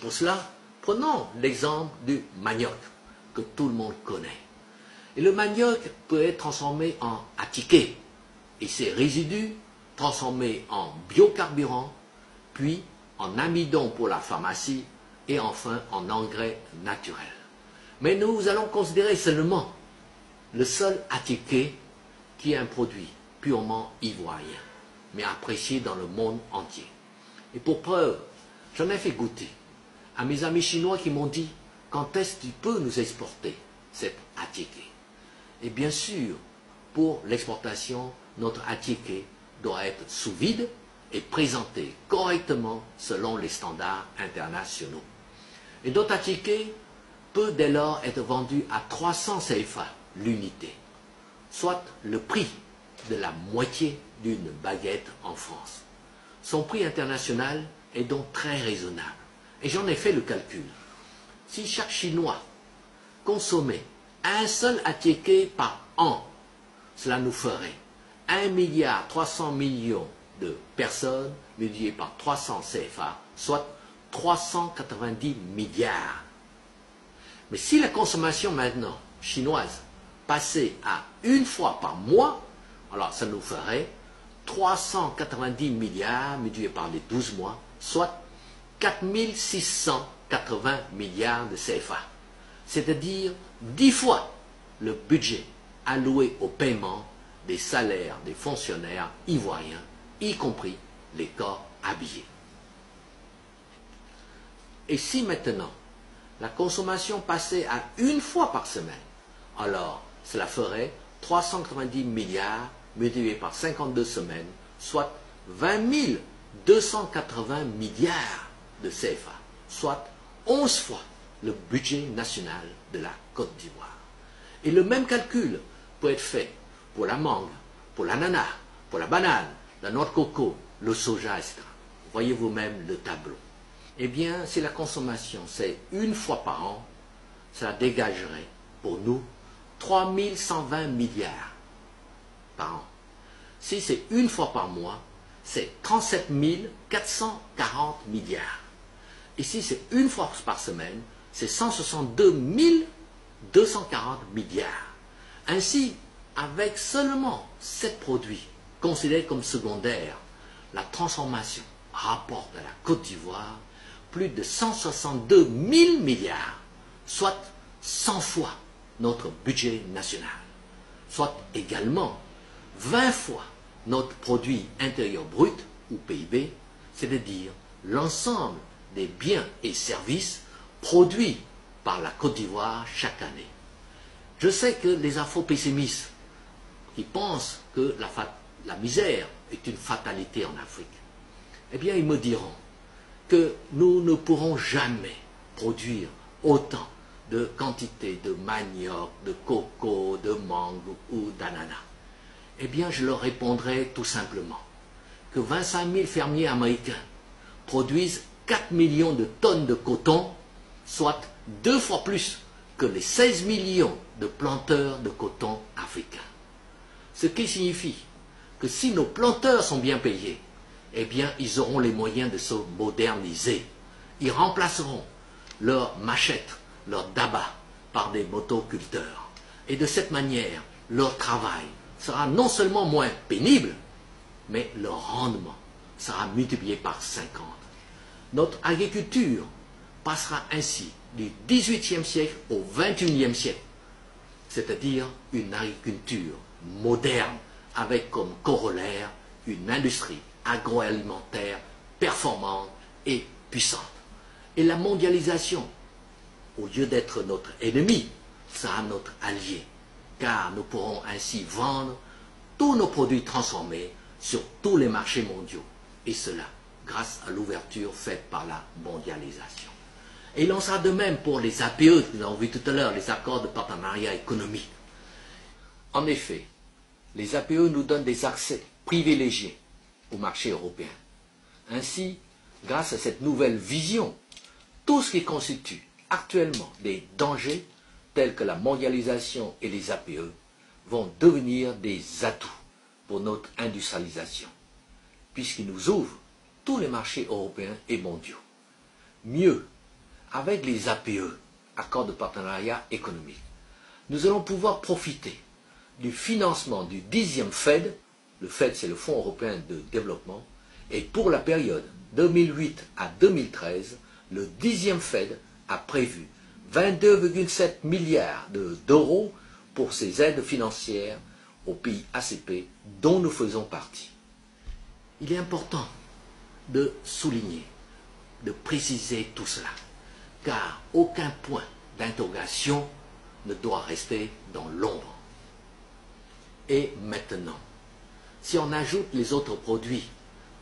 Pour cela, prenons l'exemple du manioc, que tout le monde connaît. Et le manioc peut être transformé en attiqué, et ses résidus transformés en biocarburant, puis en amidon pour la pharmacie, et enfin en engrais naturel. Mais nous allons considérer seulement le seul attiqué qui est un produit purement ivoirien, mais apprécié dans le monde entier. Et pour preuve, j'en ai fait goûter à mes amis chinois qui m'ont dit « Quand est-ce que tu peux nous exporter cet attiqué ?» Et bien sûr, pour l'exportation, notre attiqué doit être sous vide et présenté correctement selon les standards internationaux. Et notre attiqué peut dès lors être vendu à 300 CFA l'unité, soit le prix de la moitié d'une baguette en France. Son prix international est donc très raisonnable. Et j'en ai fait le calcul. Si chaque Chinois consommait un seul attiqué par an, cela nous ferait 1,3 milliard de personnes multiplié par 300 CFA, soit 390 milliards. Mais si la consommation maintenant chinoise passait à une fois par mois, alors ça nous ferait 390 milliards multiplié par les 12 mois, soit 4680 milliards de CFA. C'est-à-dire 10 fois le budget alloué au paiement des salaires des fonctionnaires ivoiriens, y compris les corps habillés. Et si maintenant la consommation passait à une fois par semaine, alors cela ferait 390 milliards multiplié par 52 semaines, soit 20 280 milliards de CFA, soit 11 fois le budget national de la Côte d'Ivoire. Et le même calcul peut être fait pour la mangue, pour l'ananas, pour la banane, la noix de coco, le soja, etc. Voyez vous-même le tableau. Eh bien, si la consommation c'est une fois par an, cela dégagerait pour nous 3120 milliards par an. Si c'est une fois par mois, c'est 37 440 milliards. Et si c'est une fois par semaine, c'est 162 240 milliards. Ainsi, avec seulement 7 produits considérés comme secondaires, la transformation rapporte à la Côte d'Ivoire plus de 162 000 milliards, soit 100 fois notre budget national, soit également 20 fois notre produit intérieur brut, ou PIB, c'est-à-dire l'ensemble des biens et services produits par la Côte d'Ivoire chaque année. Je sais que les afro-pessimistes qui pensent que la misère est une fatalité en Afrique, eh bien ils me diront que nous ne pourrons jamais produire autant de quantité de manioc, de coco, de mangue ou d'ananas. Eh bien, je leur répondrai tout simplement que 25 000 fermiers américains produisent 4 millions de tonnes de coton, soit 2 fois plus que les 16 millions de planteurs de coton africains. Ce qui signifie que si nos planteurs sont bien payés, eh bien, ils auront les moyens de se moderniser. Ils remplaceront leurs machettes, leurs dabas par des motoculteurs. Et de cette manière, leur travail sera non seulement moins pénible, mais leur rendement sera multiplié par 50. Notre agriculture passera ainsi du XVIIIe siècle au XXIe siècle, c'est-à-dire une agriculture moderne avec comme corollaire une industrie agroalimentaire performante et puissante. Et la mondialisation, au lieu d'être notre ennemi, sera notre allié, car nous pourrons ainsi vendre tous nos produits transformés sur tous les marchés mondiaux, et cela grâce à l'ouverture faite par la mondialisation. Et il en sera de même pour les APE que nous avons vu tout à l'heure, les accords de partenariat économique. En effet, les APE nous donnent des accès privilégiés au marché européen. Ainsi, grâce à cette nouvelle vision, tout ce qui constitue actuellement des dangers tels que la mondialisation et les APE vont devenir des atouts pour notre industrialisation, puisqu'ils nous ouvrent tous les marchés européens et mondiaux. Mieux, avec les APE, accords de partenariat économique, nous allons pouvoir profiter du financement du 10e FED. Le FED, c'est le Fonds européen de développement, et pour la période 2008 à 2013, le 10e FED a prévu 22,7 milliards d'euros pour ces aides financières aux pays ACP dont nous faisons partie. Il est important de souligner, de préciser tout cela, car aucun point d'interrogation ne doit rester dans l'ombre. Et maintenant, si on ajoute les autres produits,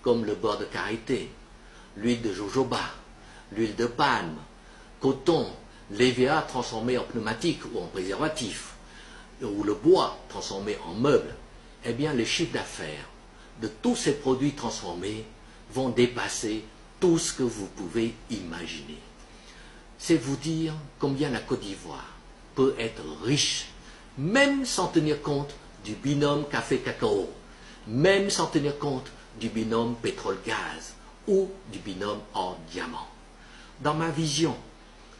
comme le beurre de karité, l'huile de jojoba, l'huile de palme, coton, l'EVA transformé en pneumatique ou en préservatif, ou le bois transformé en meuble, eh bien les chiffres d'affaires de tous ces produits transformés vont dépasser tout ce que vous pouvez imaginer. C'est vous dire combien la Côte d'Ivoire peut être riche, même sans tenir compte du binôme café-cacao, même sans tenir compte du binôme pétrole-gaz ou du binôme or-diamant. Dans ma vision,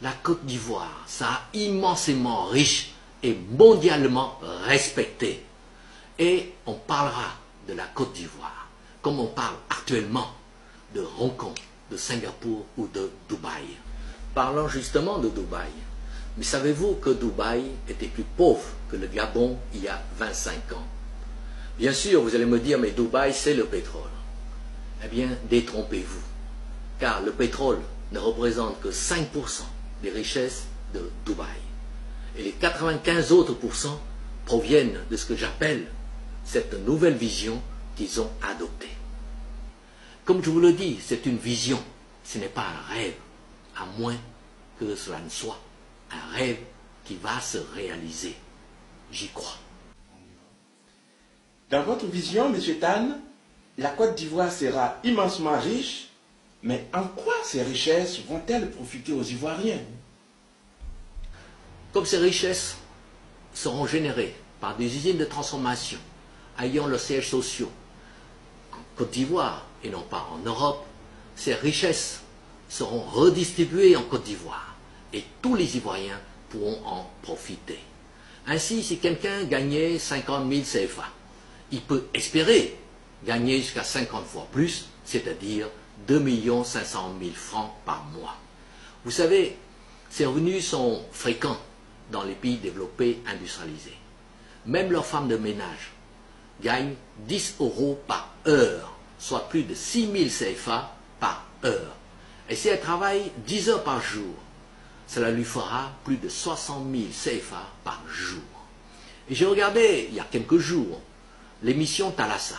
la Côte d'Ivoire sera immensément riche et mondialement respectée. Et on parlera de la Côte d'Ivoire comme on parle actuellement de Hong Kong, de Singapour ou de Dubaï. Parlons justement de Dubaï. Mais savez-vous que Dubaï était plus pauvre que le Gabon il y a 25 ans? Bien sûr, vous allez me dire, mais Dubaï, c'est le pétrole. Eh bien, détrompez-vous, car le pétrole ne représente que 5% des richesses de Dubaï. Et les 95 autres pourcents proviennent de ce que j'appelle cette nouvelle vision qu'ils ont adoptée. Comme je vous le dis, c'est une vision, ce n'est pas un rêve, à moins que cela ne soit un rêve qui va se réaliser. J'y crois. Dans votre vision, M. Tan, la Côte d'Ivoire sera immensément riche, mais en quoi ces richesses vont-elles profiter aux Ivoiriens? Comme ces richesses seront générées par des usines de transformation ayant leurs sièges sociaux en Côte d'Ivoire et non pas en Europe, ces richesses seront redistribuées en Côte d'Ivoire et tous les Ivoiriens pourront en profiter. Ainsi, si quelqu'un gagnait 50 000 CFA, il peut espérer gagner jusqu'à 50 fois plus, c'est-à-dire 2 500 000 francs par mois. Vous savez, ces revenus sont fréquents dans les pays développés industrialisés. Même leurs femmes de ménage gagnent 10 € par heure, soit plus de 6 000 CFA par heure. Et si elle travaille 10 heures par jour, cela lui fera plus de 60 000 CFA par jour. Et j'ai regardé il y a quelques jours l'émission Thalassa,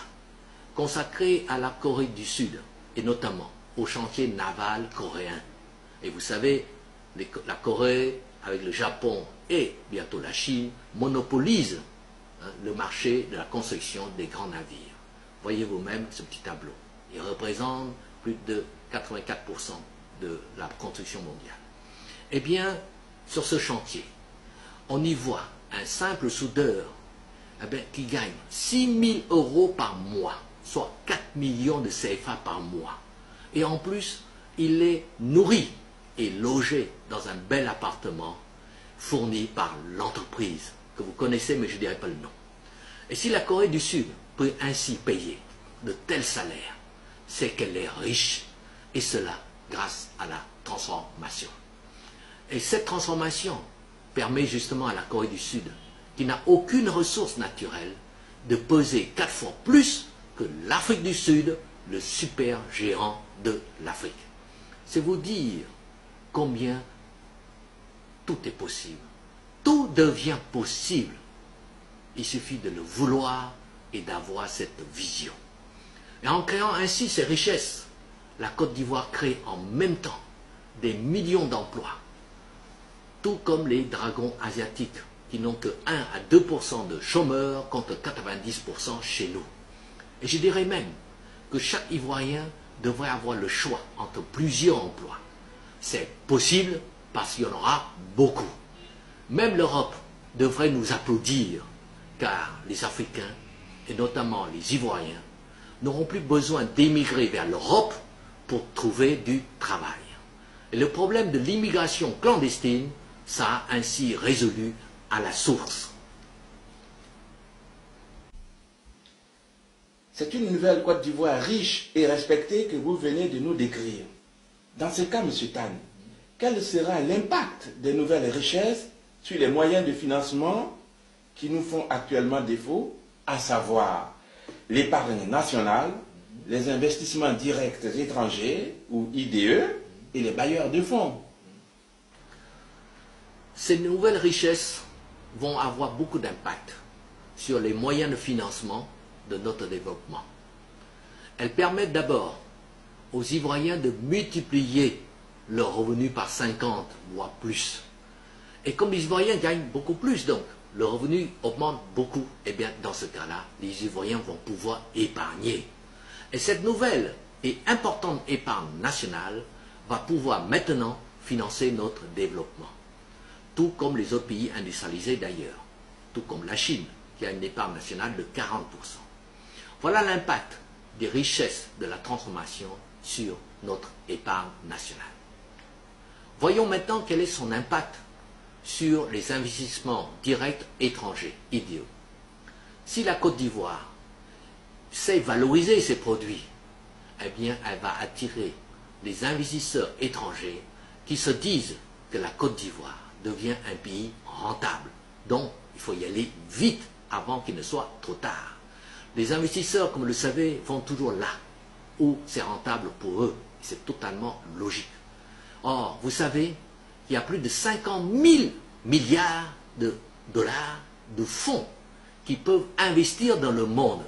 consacrée à la Corée du Sud, et notamment au chantier naval coréen. Et vous savez, la Corée, avec le Japon et bientôt la Chine, monopolise le marché de la construction des grands navires. Voyez vous-même ce petit tableau. Il représente plus de 84% de la construction mondiale. Eh bien, sur ce chantier, on y voit un simple soudeur qui gagne 6 000 € par mois, soit 4 millions de CFA par mois. Et en plus, il est nourri et logé dans un bel appartement fourni par l'entreprise que vous connaissez, mais je ne dirai pas le nom. Et si la Corée du Sud peut ainsi payer de tels salaires, c'est qu'elle est riche, et cela grâce à la transformation. Et cette transformation permet justement à la Corée du Sud, qui n'a aucune ressource naturelle, de peser 4 fois plus que l'Afrique du Sud, le super géant de l'Afrique. C'est vous dire combien tout est possible. Tout devient possible. Il suffit de le vouloir et d'avoir cette vision. Et en créant ainsi ces richesses, la Côte d'Ivoire crée en même temps des millions d'emplois, tout comme les dragons asiatiques, qui n'ont que 1 à 2% de chômeurs contre 90% chez nous. Et je dirais même que chaque Ivoirien devrait avoir le choix entre plusieurs emplois. C'est possible parce qu'il y en aura beaucoup. Même l'Europe devrait nous applaudir, car les Africains, et notamment les Ivoiriens, n'auront plus besoin d'émigrer vers l'Europe pour trouver du travail. Et le problème de l'immigration clandestine, ça a ainsi résolu à la source. C'est une nouvelle Côte d'Ivoire riche et respectée que vous venez de nous décrire. Dans ce cas, M. Tan, quel sera l'impact des nouvelles richesses sur les moyens de financement qui nous font actuellement défaut, à savoir l'épargne nationale, les investissements directs étrangers ou IDE et les bailleurs de fonds? Ces nouvelles richesses vont avoir beaucoup d'impact sur les moyens de financement de notre développement. Elles permettent d'abord aux Ivoiriens de multiplier leurs revenus par 50, voire plus. Et comme les Ivoiriens gagnent beaucoup plus, donc, le revenu augmente beaucoup, et bien dans ce cas-là, les Ivoiriens vont pouvoir épargner. Et cette nouvelle et importante épargne nationale va pouvoir maintenant financer notre développement. Tout comme les autres pays industrialisés d'ailleurs, tout comme la Chine, qui a une épargne nationale de 40%. Voilà l'impact des richesses de la transformation sur notre épargne nationale. Voyons maintenant quel est son impact sur les investissements directs étrangers, IDE. Si la Côte d'Ivoire sait valoriser ses produits, eh bien elle va attirer les investisseurs étrangers qui se disent que la Côte d'Ivoire devient un pays rentable. Donc il faut y aller vite avant qu'il ne soit trop tard. Les investisseurs, comme vous le savez, vont toujours là où c'est rentable pour eux. C'est totalement logique. Or, vous savez, il y a plus de 50 000 milliards de dollars de fonds qui peuvent investir dans le monde.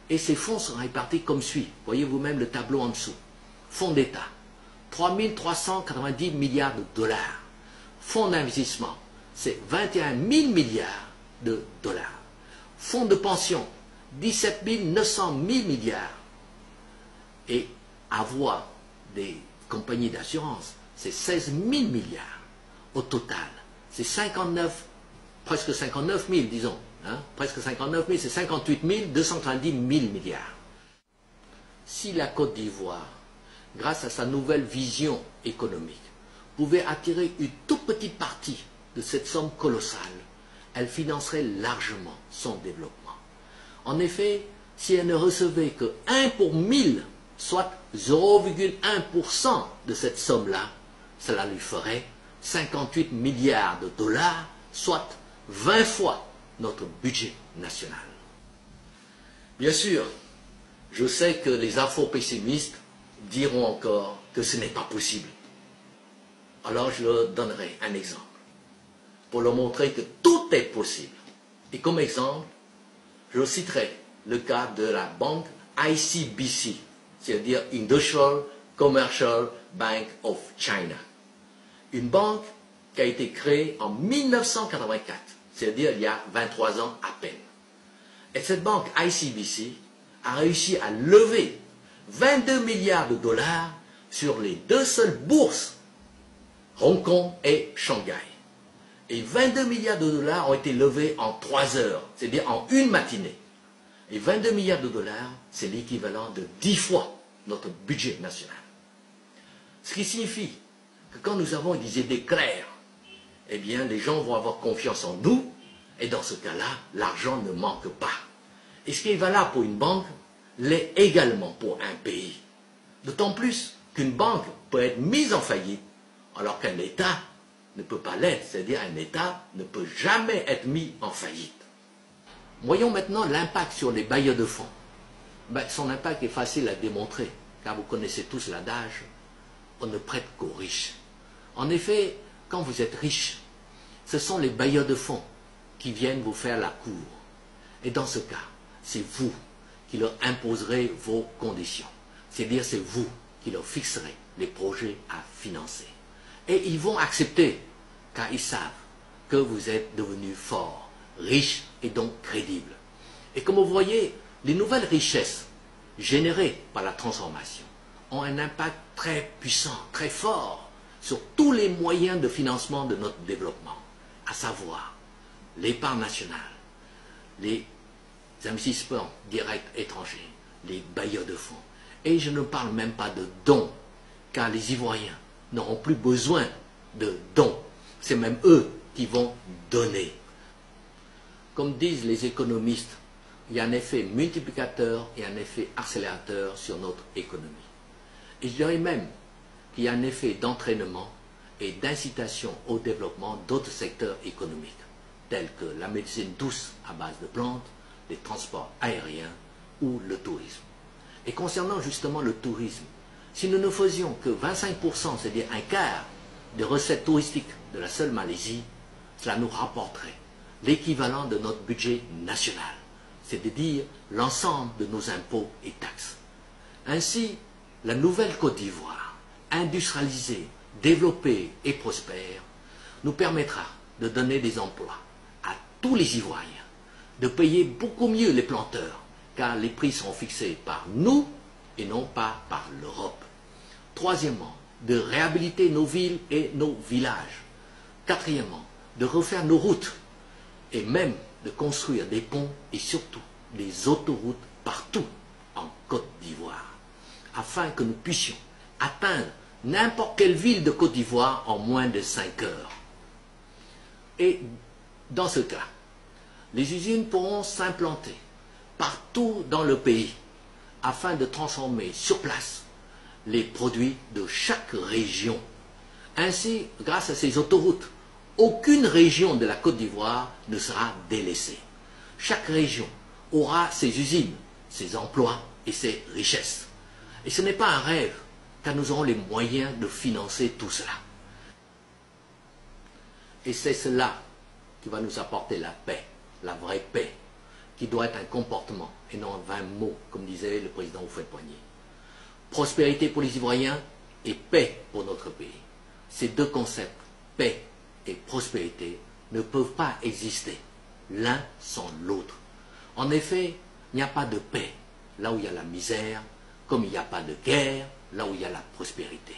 Et ces fonds sont répartis comme suit. Voyez vous-même le tableau en dessous. Fonds d'État, 3 390 milliards de dollars. Fonds d'investissement, c'est 21 000 milliards de dollars. Fonds de pension, 17 900 000 milliards. Et avoir des compagnies d'assurance, c'est 16 000 milliards. Au total, c'est 59, presque 59 000, disons. Hein, presque 59 000, c'est 58 290 000 milliards. Si la Côte d'Ivoire, grâce à sa nouvelle vision économique, pouvait attirer une toute petite partie de cette somme colossale, elle financerait largement son développement. En effet, si elle ne recevait que 1 pour 1000, soit 0,1% de cette somme-là, cela lui ferait 58 milliards de dollars, soit 20 fois notre budget national. Bien sûr, je sais que les afro-pessimistes diront encore que ce n'est pas possible. Alors je leur donnerai un exemple pour leur montrer que tout est possible. Et comme exemple, je citerai le cas de la banque ICBC, c'est-à-dire Industrial Commercial Bank of China. Une banque qui a été créée en 1984, c'est-à-dire il y a 23 ans à peine. Et cette banque ICBC a réussi à lever 22 milliards de dollars sur les deux seules bourses, Hong Kong et Shanghai. Et 22 milliards de dollars ont été levés en 3 heures, c'est-à-dire en une matinée. Et 22 milliards de dollars, c'est l'équivalent de 10 fois notre budget national. Ce qui signifie que quand nous avons des idées claires, eh bien les gens vont avoir confiance en nous, et dans ce cas-là, l'argent ne manque pas. Et ce qui est valable pour une banque, l'est également pour un pays. D'autant plus qu'une banque peut être mise en faillite, alors qu'un État ne peut pas l'être, c'est-à-dire un État ne peut jamais être mis en faillite. Voyons maintenant l'impact sur les bailleurs de fonds. Son impact est facile à démontrer, car vous connaissez tous l'adage, on ne prête qu'aux riches. En effet, quand vous êtes riche, ce sont les bailleurs de fonds qui viennent vous faire la cour. Et dans ce cas, c'est vous qui leur imposerez vos conditions. C'est-à-dire c'est vous qui leur fixerez les projets à financer. Et ils vont accepter, car ils savent que vous êtes devenu fort, riche et donc crédible. Et comme vous voyez, les nouvelles richesses générées par la transformation ont un impact très puissant, très fort sur tous les moyens de financement de notre développement, à savoir l'épargne nationale, les investissements directs étrangers, les bailleurs de fonds. Et je ne parle même pas de dons, car les Ivoiriens n'auront plus besoin de dons. C'est même eux qui vont donner. Comme disent les économistes, il y a un effet multiplicateur et un effet accélérateur sur notre économie. Et je dirais même qu'il y a un effet d'entraînement et d'incitation au développement d'autres secteurs économiques, tels que la médecine douce à base de plantes, les transports aériens ou le tourisme. Et concernant justement le tourisme, si nous ne faisions que 25%, c'est-à-dire un quart des recettes touristiques de la seule Malaisie, cela nous rapporterait l'équivalent de notre budget national, c'est-à-dire l'ensemble de nos impôts et taxes. Ainsi, la nouvelle Côte d'Ivoire, industrialisée, développée et prospère, nous permettra de donner des emplois à tous les Ivoiriens, de payer beaucoup mieux les planteurs, car les prix seront fixés par nous et non pas par l'Europe. Troisièmement, de réhabiliter nos villes et nos villages. Quatrièmement, de refaire nos routes et même de construire des ponts et surtout des autoroutes partout en Côte d'Ivoire, afin que nous puissions atteindre n'importe quelle ville de Côte d'Ivoire en moins de 5 heures. Et dans ce cas, les usines pourront s'implanter partout dans le pays afin de transformer sur place les produits de chaque région. Ainsi, grâce à ces autoroutes, aucune région de la Côte d'Ivoire ne sera délaissée. Chaque région aura ses usines, ses emplois et ses richesses. Et ce n'est pas un rêve, car nous aurons les moyens de financer tout cela. Et c'est cela qui va nous apporter la paix, la vraie paix, qui doit être un comportement et non 20 mots, comme disait le président Houphouët-Boigny. Prospérité pour les Ivoiriens et paix pour notre pays. Ces deux concepts, paix et prospérité, ne peuvent pas exister l'un sans l'autre. En effet, il n'y a pas de paix là où il y a la misère, comme il n'y a pas de guerre là où il y a la prospérité.